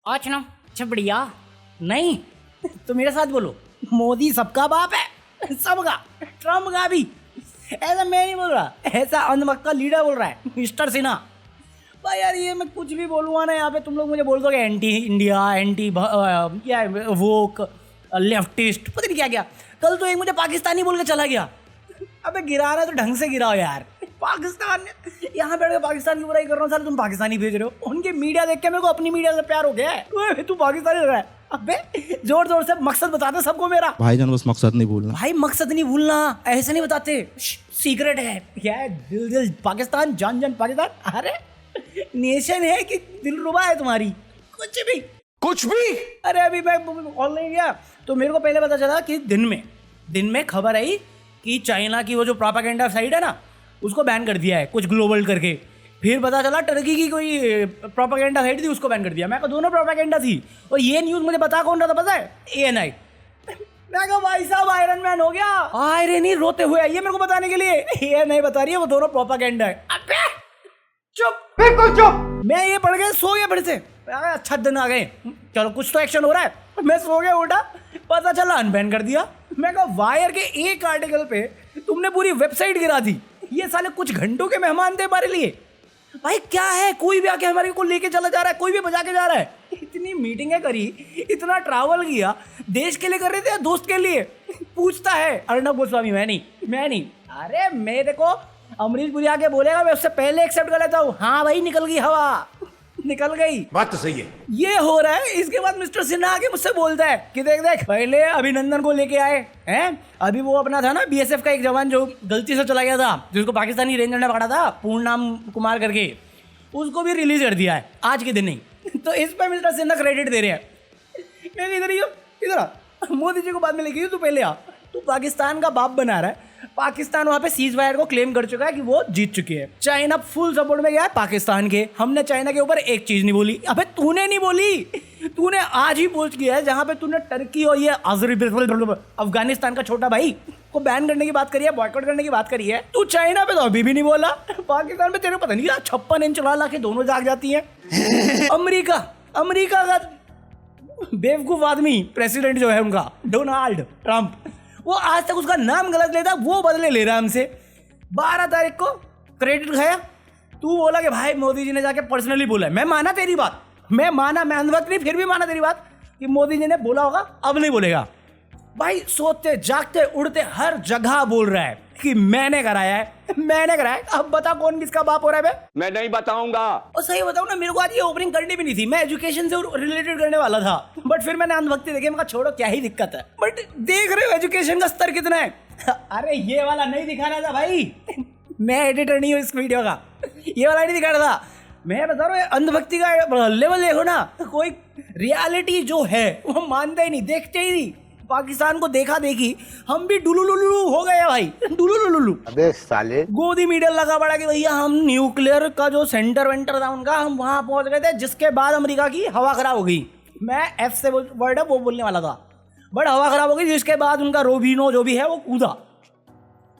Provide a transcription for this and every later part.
अच्छा ना, अच्छा बढ़िया। नहीं तो मेरे साथ बोलो, मोदी सबका बाप है, सबका, ट्रम्प का भी। ऐसा मैं नहीं बोल रहा, ऐसा अंधभक्त का लीडर बोल रहा है, मिस्टर सिन्हा। भाई यार ये मैं कुछ भी बोलूँगा ना यहाँ पे तुम लोग मुझे बोल दोगे एंटी इंडिया, एंटी क्या वोक, लेफ्टिस्ट, पता नहीं क्या क्या। कल तो एक मुझे पाकिस्तानी बोल के चला गया। अबे गिराना तो ढंग से गिराओ यार। पाकिस्तान यहाँ बैठ के पाकिस्तान की बुराई कर रहा हूँ, साले तुम पाकिस्तानी भेज रहे हो। उनकी मीडिया देख के मेरे को अपनी मीडिया से प्यार हो गया है। तू पाकिस्तानी लग रहा है। अबे जोर जोर से मकसद बताते सबको मेरा। भाईजान बस मकसद नहीं भूलना। भाई मकसद नहीं भूलना, ऐसे नहीं बताते, सीक्रेट है। क्या है? दिल दिल पाकिस्तान, जान जान पाकिस्तान। अरे नेशन है कि दिलरुबा है तुम्हारी? कुछ भी। अरे अभी मैं ऑनलाइन गया तो मेरे को पहले पता चला कि दिन में खबर आई कि चाइना की वो जो प्रोपेगेंडा साइट है ना उसको बैन कर दिया है, कुछ ग्लोबल करके। फिर पता चला टर्की की कोई प्रोपेगेंडा साइट थी, उसको बैन कर दिया। मैं कहा दोनों प्रोपेगेंडा थी। और ये न्यूज़ मुझे बता कौन रहा था पता है? ANI। मैं कहा भाई साहब आयरन मैन हो गया। आयरन ही रोते हुए आई है मेरे को बताने के लिए। ANI बता रही है वो दोनों प्रोपेगेंडा है। अबे चुप, बिल्कुल चुप। मैं ये पढ़ के सो गया फिर से। अच्छा दिन आ गए, चलो कुछ तो एक्शन हो रहा है। मैं सो गया, उठा, पता चला अनबैन कर दिया। मैं कहा वायर के एक आर्टिकल पे तुमने पूरी वेबसाइट गिरा दी। ये साले कुछ घंटों के मेहमान थे हमारे लिए। भाई क्या है, कोई भी आके हमारे को लेके चला जा रहा है, कोई भी बजा के जा रहा है। इतनी मीटिंगें करी, इतना ट्रैवल किया, देश के लिए कर रहे थे या दोस्त के लिए? पूछता है अर्णब गोस्वामी। मैं नहीं। अरे मेरे को अमरीश पुरी आके बोलेगा मैं उससे पहले एक्सेप्ट कर लेता हूँ। हाँ भाई निकल गई हवा, निकल गई। बात तो सही है। ये हो रहा है। इसके बाद मिस्टर सिन्हा आके मुझसे बोलता है कि देख पहले अभिनंदन को लेके आए हैं, अभी वो अपना था ना BSF का एक जवान जो गलती से चला गया था, जिसको पाकिस्तानी रेंजर ने पकड़ा था, पूर्णाम कुमार करके, उसको भी रिलीज कर दिया है आज के दिन नहीं। तो इस पर मिस्टर सिन्हा क्रेडिट दे रहे हैं। मैं इधर ही हूँ, इधर आ, मोदी जी को बाद में लेके तू पहले आ। तू पाकिस्तान का बाप बना रहा है। पाकिस्तान वहाँ पे सीज फायर को क्लेम कर चुका है कि वो जीत चुकी है। चाइना फुल सपोर्ट में गया है पाकिस्तान के। हमने चाइना के ऊपर एक चीज नहीं बोली। अबे तूने नहीं बोली, तूने आज ही पोस्ट किया है जहाँ पे तूने टर्की और ये अफगानिस्तान का छोटा भाई को बैन करने की बात करी है, बॉयकॉट करने की बात करी है। तू चाइना पे तो अभी भी नहीं बोला। पाकिस्तान पे तेरे को पता नहीं 56 इंच ला के दोनों जाग जाती है। अमेरिका का बेवकूफ आदमी प्रेसिडेंट जो है उनका, डोनाल्ड ट्रंप, वो आज तक उसका नाम गलत लेता, वो बदले ले रहा है हमसे। 12 तारीख को क्रेडिट खाया। तू बोला कि भाई मोदी जी ने जाके पर्सनली बोला है। मैं माना तेरी बात, मैं अंधभक्त नहीं, फिर भी माना तेरी बात कि मोदी जी ने बोला होगा, अब नहीं बोलेगा। भाई सोते जागते उड़ते हर जगह बोल रहा है कि मैंने कराया है। अब बता कौन किसका बाप हो रहा है बे? मैं नहीं बताऊंगा। और सही बताऊं ना, मेरे को आज ये ओपनिंग करनी भी नहीं थी। मैं एजुकेशन से रिलेटेड करने वाला था, बट फिर मैंने अंधभक्ति देखी। मैं छोड़ो क्या ही दिक्कत है। बट देख रहे हो एजुकेशन का स्तर कितना है। अरे ये वाला नहीं दिखाना था भाई। मैं एडिटर नहीं हूँ इस वीडियो का, ये वाला नहीं दिखाना था। मैं बता रहा हूँ अंधभक्ति का लेवल देखो ना। कोई रियलिटी जो है वो मानते ही नहीं, देखते ही नहीं। पाकिस्तान को देखा देखी हम भी डुलुलुलु हो गए भाई। डुलुलुलु। अबे साले, गोदी मीडिया लगा पड़ा कि भैया हम न्यूक्लियर का जो सेंटर वेंटर था उनका, हम वहां पहुंच गए थे, जिसके बाद अमेरिका की हवा खराब हो गई। मैं F से वर्ड है वो बोलने वाला था, बट हवा खराब हो गई, जिसके बाद उनका रोबिनो जो भी है वो कूदा।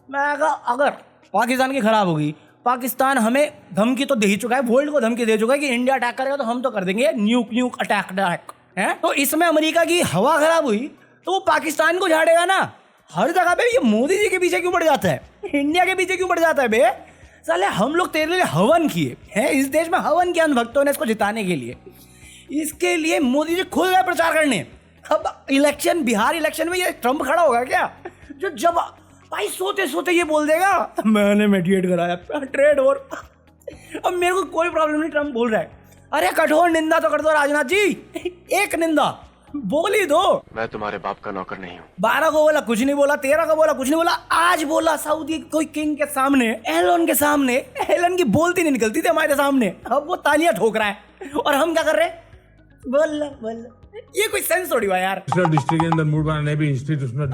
मैं कहा अगर पाकिस्तान की खराब होगी, पाकिस्तान हमें धमकी तो दे ही चुका है, वर्ल्ड को धमकी दे चुका है कि इंडिया अटैक करेगा तो हम तो कर देंगे न्यूक अटैक है। तो इसमें अमेरिका की हवा खराब हुई तो वो पाकिस्तान को झाड़ेगा ना। हर जगह पे ये मोदी जी के पीछे क्यों पड़ जाता है, इंडिया के पीछे क्यों पड़ जाता है बे? साले हम लोग तेरे लिए हवन किए हैं, इस देश में हवन किया भक्तों ने इसको जिताने के लिए। इसके लिए मोदी जी खुद गए प्रचार करने। अब इलेक्शन, बिहार इलेक्शन में ये ट्रंप खड़ा होगा क्या, जो जब भाई सोते सोते ये बोल देगा मैंने मेडिएट कराया ट्रेड वॉर। अब मेरे को कोई प्रॉब्लम नहीं, ट्रंप बोल रहा है। अरे कठोर निंदा तो कर दो राजनाथ जी, एक निंदा बोल ही दो। मैं तुम्हारे बाप का नौकर नहीं हूँ। 12 को बोला कुछ नहीं बोला, 13 को बोला कुछ नहीं बोला, आज बोला सऊदी कोई किंग के सामने, एलन के सामने। एलन की बोलती नहीं निकलती थी हमारे सामने, अब वो तालियां ठोक रहा है और हम क्या कर रहे हैं? बोल। ये कोई सेंस थोड़ी हुआ यार।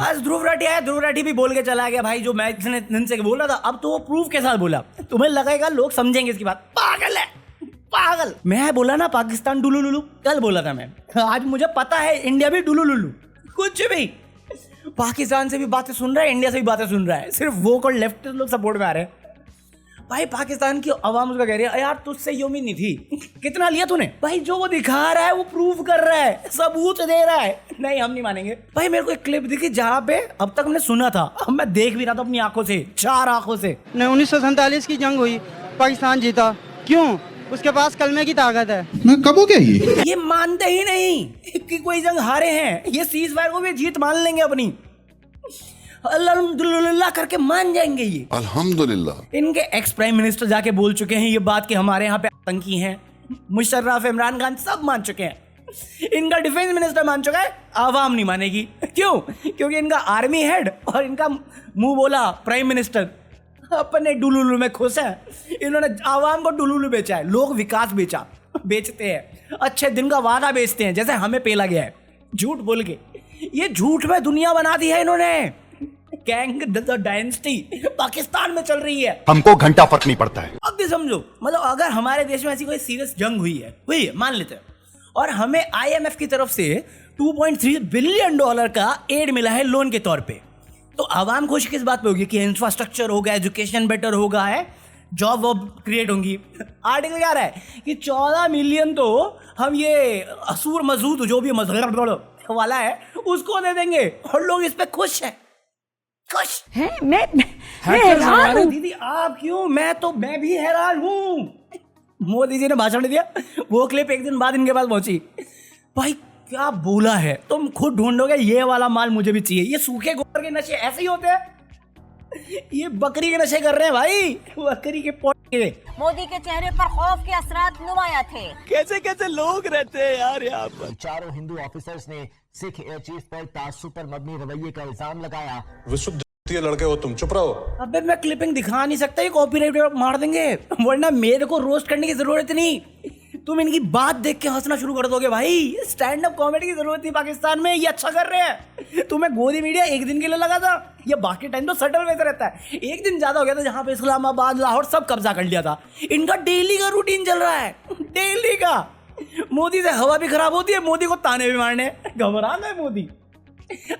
आज ध्रुव राठी आया, ध्रुव राठी भी बोल के चला गया भाई, जो मैं दिन से बोल रहा था, अब तो वो प्रूफ के साथ बोला। तुम्हें लगेगा लोग समझेंगे इसकी बात, पागल है पागल। मैं बोला ना पाकिस्तान डुलुलुलु, कल बोला था मैं, आज मुझे पता है इंडिया भी डुलुलुलु। कुछ भी पाकिस्तान से भी बातें सुन रहा है, इंडिया से भी बातें सुन रहा है, सिर्फ वो और लेफ्ट लोग सपोर्ट में आ रहे हैं। भाई पाकिस्तान की आवाम उसका कह रही है यार तुझसे ये उम्मीद नहीं थी। कितना लिया तूने? भाई जो वो दिखा रहा है वो प्रूव कर रहा है, सबूत दे रहा है। नहीं हम नहीं मानेंगे। भाई मेरे को एक क्लिप दिखी जहाँ पे अब तक हमने सुना था, अब मैं देख भी रहा था अपनी आंखों से, 4 आंखों से। 1947 की जंग हुई, पाकिस्तान जीता, क्यों? उसके पास कलमे की ताकत है। मैं कब हो गया ये मानते ही नहीं कि कोई जंग हारे हैं। ये सीज फायर को भी जीत मान लेंगे अपनी, अल्हम्दुलिल्लाह करके मान जाएंगे ये। अल्हम्दुलिल्लाह। इनके एक्स प्राइम मिनिस्टर जाके बोल चुके हैं ये बात कि हमारे यहाँ पे आतंकी हैं। मुशर्रफ, इमरान खान सब मान चुके हैं। इनका डिफेंस मिनिस्टर मान चुका है, आवाम नहीं मानेगी। क्यों? क्योंकि इनका आर्मी हेड और इनका मुंह बोला प्राइम मिनिस्टर अपने डुलुलु में खुश है। इन्होंने आवाम को डुलुलु बेचा है, लोग विकास बेचते हैं, अच्छे दिन का वादा बेचते हैं, जैसे हमें पेला गया है झूठ बोल के। ये झूठ में दुनिया बना दी है इन्होंने। गैंग डायनेस्टी पाकिस्तान में चल रही है, हमको घंटा फर्क नहीं पड़ता है। अब भी समझो, मतलब अगर हमारे देश में ऐसी कोई सीरियस जंग हुई है मान लेते हैं, और हमें IMF की तरफ से $2.3 बिलियन का एड मिला है लोन के तौर पे, तो आवाम खुश किस बात पे होगी कि इंफ्रास्ट्रक्चर होगा, एजुकेशन बेटर होगा, है जॉब वॉब क्रिएट होंगी। आर्टिकल क्या रहा है कि 14 मिलियन तो हम ये असूर मजूद जो भी मजहब वाला है उसको दे देंगे, और लोग इस पे खुश है। खुश है मैं हैरान हूं। दीदी आप क्यों? मैं भी हैरान हूँ। मोदी जी ने भाषण दिया, वो क्लिप एक दिन बाद इनके पास पहुंची। भाई क्या बोला है, तुम खुद ढूंढोगे ये वाला माल मुझे भी चाहिए। ये सूखे गोबर के नशे ऐसे ही होते हैं, ये बकरी के नशे कर रहे हैं भाई, बकरी के पोट के। मोदी के चेहरे पर खौफ के असरात नुमाया थे। कैसे कैसे लोग रहते हैं यार यहाँ पर। चारों हिंदू ऑफिसर्स ने सिख एयर चीफ पर तासुब पर मबनी रवैये का इल्जाम लगाया। विशुद्ध लड़के हो तुम, चुप रहो। अबे मैं क्लिपिंग दिखा नहीं सकता, ये कॉपीराइट मार देंगे, वरना मेरे को रोस्ट करने की जरूरत नहीं। तुम इनकी बात देख के हंसना शुरू कर दोगे भाई। स्टैंड अप कॉमेडी की जरूरत थी पाकिस्तान में, ये अच्छा कर रहे हैं। तुम्हें गोदी मीडिया एक दिन के लिए लगा था, ये बाकी टाइम तो सटल वैसे रहता है। एक दिन ज्यादा हो गया था जहां पे इस्लामाबाद, लाहौर सब कब्जा कर लिया था। इनका डेली का रूटीन चल रहा है, डेली का। मोदी से हवा भी खराब होती है, मोदी को ताने भी मारने, घबराना है मोदी।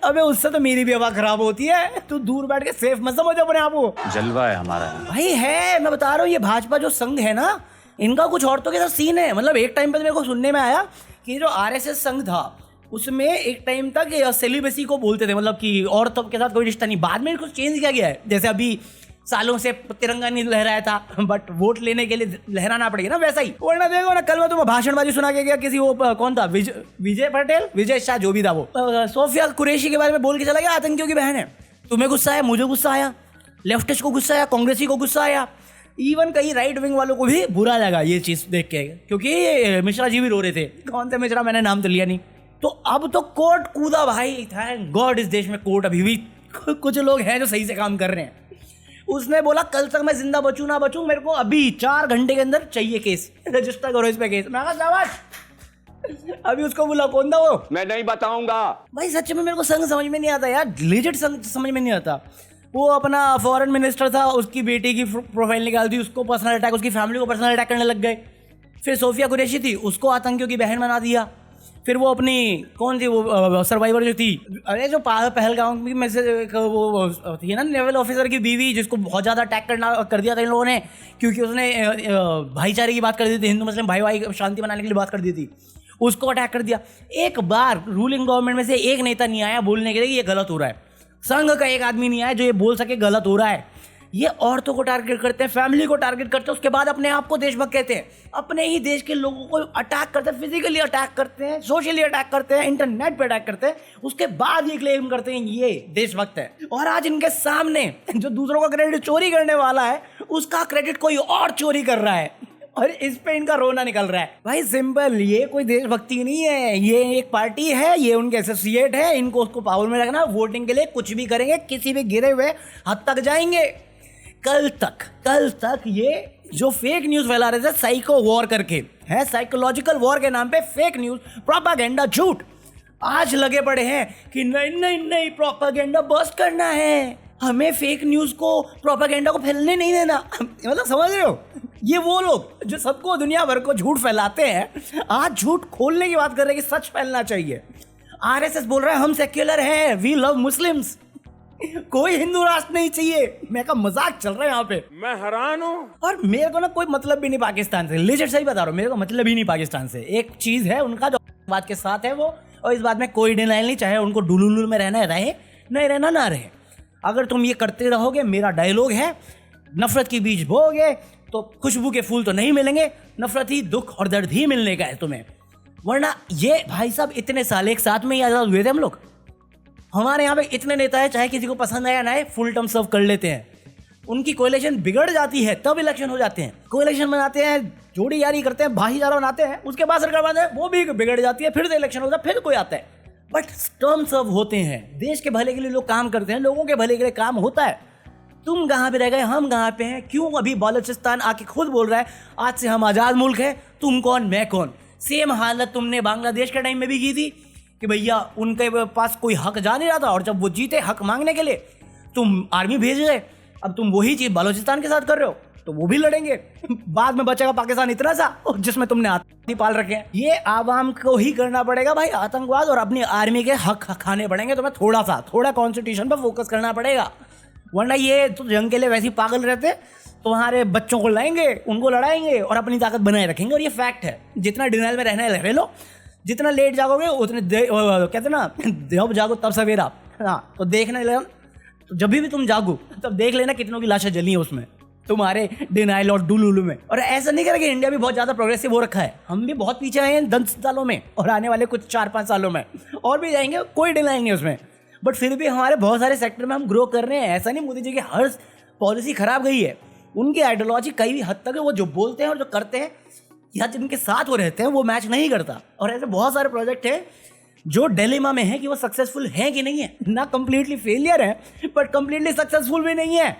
अबे उससे तो मेरी भी हवा खराब होती है, तू दूर बैठ के सेफ मत समझ अपने आप को। जलवा है हमारा भाई है, मैं बता रहा हूँ, ये भाजपा जो संघ है ना, इनका कुछ औरतों के साथ सीन है। मतलब एक टाइम पे मेरे को सुनने में आया कि जो RSS संघ था उसमें एक टाइम तक सेलिब्रेसी को बोलते थे, मतलब कि औरतों के साथ कोई रिश्ता नहीं। बाद में कुछ चेंज किया गया है, जैसे अभी सालों से तिरंगा नहीं लहराया था, बट वोट लेने के लिए लहराना पड़ेगा ना, वैसा ही। वरना देखो ना, कल मैं तुम्हें भाषणबाजी सुना के गया किसी, वो कौन था, विजय पटेल, विजय शाह, जो भी था वो, सोफिया कुरैशी के बारे में बोल के चला गया आतंकियों की बहन है। तुम्हें गुस्सा आया, मुझे गुस्सा आया, लेफ्टिस्ट को गुस्सा आया, कांग्रेसी को गुस्सा आया, इवन कई राइट विंग वालों को भी बुरा लगा ये चीज देख के, क्योंकि मिश्रा जी भी रो रहे थे। कौन थे मिश्रा, मैंने नाम तो लिया नहीं। तो अब तो कोर्ट कूदा भाई, थैंक गॉड इस देश में कोर्ट अभी भी कुछ लोग हैं जो सही से काम कर रहे हैं। उसने बोला कल तक मैं जिंदा बचूं ना बचूं, मेरे को अभी 4 घंटे के अंदर चाहिए केस, रजिस्टर करो इस पे केस। मैं कहा शाबाश। अभी उसको बोला कौन था वो, मैं नहीं बताऊंगा। भाई सच में मेरे को संघ समझ में नहीं आता यार, लेजिट संघ समझ में नहीं आता। वो अपना फॉरेन मिनिस्टर था, उसकी बेटी की प्रोफाइल निकाल दी, उसको पर्सनल अटैक, उसकी फैमिली को पर्सनल अटैक करने लग गए। फिर सोफिया कुरैशी थी, उसको आतंकियों की बहन बना दिया। फिर वो अपनी कौन थी वो सर्वाइवर जो थी, अरे जो पहलगाम में से वो थी ना नेवल ऑफिसर की बीवी, जिसको बहुत ज़्यादा अटैक कर दिया था इन लोगों ने, क्योंकि उसने भाईचारे की बात कर दी थी, हिंदू मुस्लिम भाई शांति बनाने के लिए बात कर दी थी, उसको अटैक कर दिया। एक बार रूलिंग गवर्नमेंट में से एक नेता नहीं आया बोलने के लिए कि ये गलत हो रहा है। संघ का एक आदमी नहीं आया जो ये बोल सके गलत हो रहा है। ये औरतों को टारगेट करते हैं, फैमिली को टारगेट करते हैं, उसके बाद अपने आप को देशभक्त कहते हैं। अपने ही देश के लोगों को अटैक करते हैं, फिजिकली अटैक करते हैं, सोशली अटैक करते हैं, इंटरनेट पे अटैक करते हैं, उसके बाद ये क्लेम करते हैं ये देशभक्त है। और आज इनके सामने जो दूसरों का क्रेडिट चोरी करने वाला है, उसका क्रेडिट कोई और चोरी कर रहा है, और इस पे इनका रोना निकल रहा है। भाई सिंपल, ये कोई देशभक्ति नहीं है, ये एक पार्टी है, ये उनके एसोसिएट है, इनको उसको पावर में रखना, वोटिंग के लिए कुछ भी करेंगे, किसी भी गिरे हुए हद तक जाएंगे। कल तक ये जो फेक न्यूज फैला रहे थे साइको वॉर करके, है साइकोलॉजिकल वॉर के नाम पे फेक न्यूज, प्रोपागेंडा, झूठ, आज लगे पड़े हैं कि नहीं प्रोपागेंडा बस्ट करना है, हमें फेक न्यूज को, प्रोपागेंडा को फैलने नहीं देना। मतलब समझ रहे हो, ये वो लोग जो सबको दुनिया भर को झूठ फैलाते हैं, आज झूठ खोलने की बात कर रहे हैं कि सच फैलना चाहिए। RSS बोल रहा है हम सेक्युलर हैं, वी लव मुस्लिम्स। कोई हिंदू राष्ट्र नहीं चाहिए। मैं का मजाक चल रहा है यहाँ पे। मैं हैरान हूँ। और मेरे को ना कोई मतलब भी नहीं पाकिस्तान से, लेजिट सही बता रहा हूँ, मेरे को मतलब ही नहीं पाकिस्तान से। एक चीज है उनका जो बात के साथ है वो, और इस बात में कोई डिनाइल नहीं, चाहे उनको डुलुलु में रहना है रहे, नहीं रहना ना रहे। अगर तुम ये करते रहोगे, मेरा डायलॉग है, नफरत के बीज बोओगे तो खुशबू के फूल तो नहीं मिलेंगे, नफरत ही, दुख और दर्द ही मिलने का है तुम्हें। वरना ये भाई साहब इतने साल एक साथ में ही आजाद हुए थे हम लोग। हमारे यहाँ पे इतने नेता है, चाहे किसी को पसंद आया ना आए, फुल टर्म सर्व कर लेते हैं। उनकी कोएलिशन बिगड़ जाती है तब इलेक्शन हो जाते हैं। कोएलिशन बनाते हैं, जोड़ी यारी करते हैं, भाईचारा बनाते हैं, उसके बाद सरकार बनाते हैं, वो भी बिगड़ जाती है, फिर से इलेक्शन होता है, फिर कोई आता है। बट टर्म सर्व होते हैं, देश के भले के लिए लोग काम करते हैं, लोगों के भले के लिए काम होता है। तुम कहाँ पे रह गए, हम कहाँ पे हैं? क्यों अभी बलूचिस्तान आके खुद बोल रहा है आज से हम आज़ाद मुल्क है, तुम कौन मैं कौन? सेम हालत तुमने बांग्लादेश के टाइम में भी की थी कि भैया उनके पास कोई हक जा नहीं रहा था, और जब वो जीते हक मांगने के लिए तुम आर्मी भेज गए। अब तुम वही चीज़ बलूचिस्तान के साथ कर रहे हो, तो वो भी लड़ेंगे। बाद में बचेगा पाकिस्तान इतना सा जिसमें तुमने आतंकी पाल रखे हैं। ये आवाम को ही करना पड़ेगा भाई, आतंकवाद और अपनी आर्मी के हक खाने पड़ेंगे। तुम्हें थोड़ा कॉन्स्टिट्यूशन पर फोकस करना पड़ेगा, वरना ये तो जंग के लिए वैसे ही पागल रहते, तुम्हारे बच्चों को लाएंगे, उनको लड़ाएंगे और अपनी ताकत बनाए रखेंगे। और ये फैक्ट है, जितना डिनाइल में रहना है रह लो, जितना लेट जागोगे उतने कहते ना जब जागो तब सवेरा। हाँ, तो देखने लगा, तो जब भी तुम जागो तब देख लेना कितनों की लाशें जली हैं उसमें, तुम्हारे डिनाइल और डुलुलु में। और ऐसा नहीं करेगा, इंडिया भी बहुत ज़्यादा प्रोग्रेसिव हो रखा है, हम भी बहुत पीछे आए हैं 10 सालों में, और आने वाले कुछ 4-5 सालों में और भी जाएंगे, कोई डिनाइल नहीं उसमें। बट फिर भी हमारे बहुत सारे सेक्टर में हम ग्रो कर रहे हैं। ऐसा नहीं मोदी जी की हर पॉलिसी खराब गई है, उनकी आइडियोलॉजी कई भी हद तक है, वो जो बोलते हैं और जो करते हैं या जिनके साथ वो रहते हैं वो मैच नहीं करता। और ऐसे बहुत सारे प्रोजेक्ट हैं जो डिलेमा में है कि वो सक्सेसफुल हैं कि नहीं है, ना कंप्लीटली फेलियर है बट कंप्लीटली सक्सेसफुल भी नहीं है।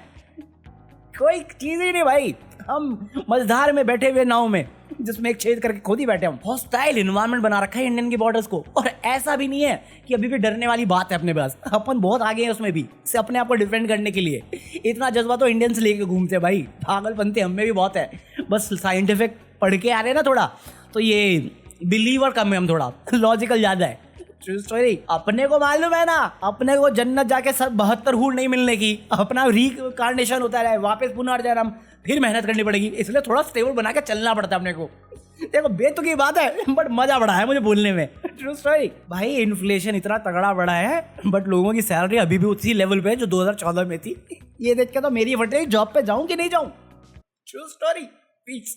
कोई चीज़ ही नहीं भाई, हम मझधार में बैठे हुए नाव में जिसमें एक छेद करके खुद ही बैठे हम। हॉस्टाइल इन्वायरमेंट बना रखा है इंडियन की बॉर्डर्स को, और ऐसा भी नहीं है कि अभी भी डरने वाली बात है अपने पास, अपन बहुत आगे हैं उसमें भी से अपने आप को डिफेंड करने के लिए। इतना जज्बा तो इंडियंस लेके घूमते भाई, पागलपंती हम में भी बहुत है, बस साइंटिफिक पढ़ के आ रहे हैं ना थोड़ा, तो ये बिलीवर कम है, हम थोड़ा लॉजिकल ज़्यादा है। True story. अपने को मालूम है ना, अपने को जन्नत जाके सब 72 हूर नहीं मिलने की, अपना रीकार्नेशन होता है, वापस पुनर्जन्म, फिर मेहनत करनी पड़ेगी, इसलिए थोड़ा स्टेबल बना के चलना पड़ता है अपने को। देखो बेतुकी बात है बट मजा बड़ा है मुझे बोलने में। ट्रू स्टोरी भाई, इन्फ्लेशन इतना तगड़ा बढ़ा है बट लोगों की सैलरी अभी भी उसी लेवल पे है जो 2014 में थी। ये देख के तो मेरी फटे जॉब पे जाऊं कि नहीं जाऊं। True story. पीस।